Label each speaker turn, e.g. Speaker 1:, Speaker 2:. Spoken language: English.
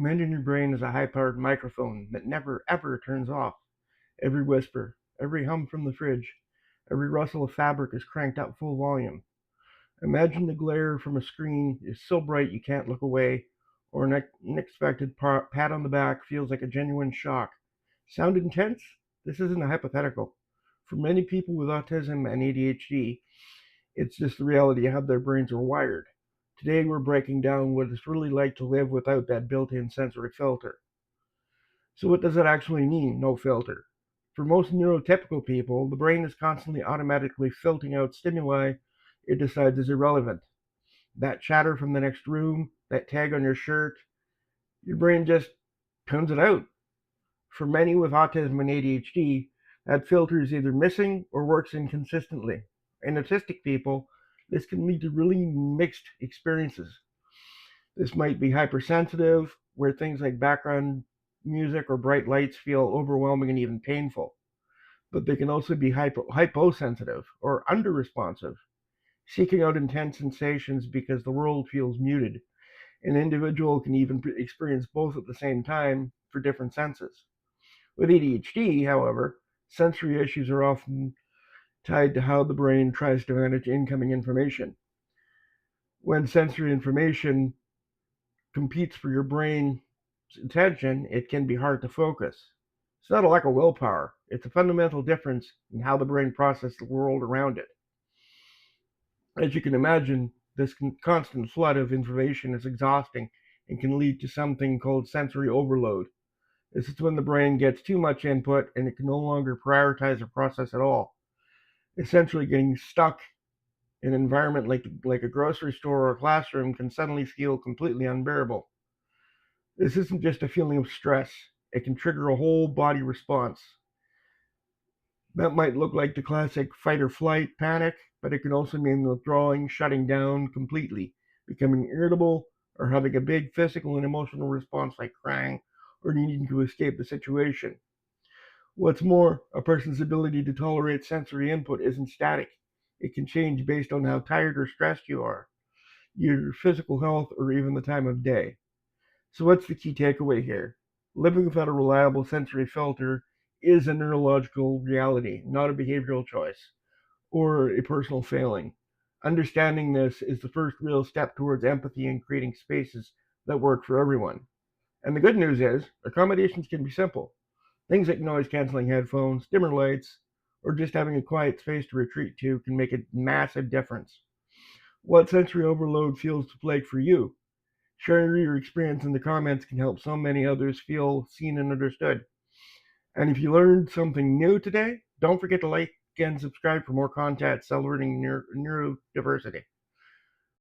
Speaker 1: Imagine your brain is a high-powered microphone that never ever turns off. Every whisper, every hum from the fridge, every rustle of fabric is cranked up full volume. Imagine the glare from a screen is so bright you can't look away, or an unexpected pat on the back feels like a genuine shock. Sound intense? This isn't a hypothetical. For many people with autism and ADHD, it's just the reality of how their brains are wired. Today, we're breaking down what it's really like to live without that built in sensory filter. So, what does that actually mean, no filter? For most neurotypical people, the brain is constantly automatically filtering out stimuli it decides is irrelevant. That chatter from the next room, that tag on your shirt, your brain just tunes it out. For many with autism and ADHD, that filter is either missing or works inconsistently. In autistic people, this can lead to really mixed experiences. This might be hypersensitive, where things like background music or bright lights feel overwhelming and even painful. But they can also be hyposensitive or underresponsive, seeking out intense sensations because the world feels muted. An individual can even experience both at the same time for different senses. With ADHD, however, sensory issues are often tied to how the brain tries to manage incoming information. When sensory information competes for your brain's attention, it can be hard to focus. It's not a lack of willpower, it's a fundamental difference in how the brain processes the world around it. As you can imagine, this constant flood of information is exhausting and can lead to something called sensory overload. This is when the brain gets too much input and it can no longer prioritize or process at all. Essentially, getting stuck in an environment like a grocery store or a classroom can suddenly feel completely unbearable. This isn't just a feeling of stress, it can trigger a whole body response. That might look like the classic fight or flight panic, but it can also mean withdrawing, shutting down completely, becoming irritable, or having a big physical and emotional response like crying or needing to escape the situation. What's more, a person's ability to tolerate sensory input isn't static. It can change based on how tired or stressed you are, your physical health, or even the time of day. So, what's the key takeaway here? Living without a reliable sensory filter is a neurological reality, not a behavioral choice or a personal failing. Understanding this is the first real step towards empathy and creating spaces that work for everyone. And the good news is, accommodations can be simple. Things like noise canceling headphones, dimmer lights, or just having a quiet space to retreat to can make a massive difference. What sensory overload feels like for you? Sharing your experience in the comments can help so many others feel seen and understood. And if you learned something new today, don't forget to like and subscribe for more content celebrating neurodiversity.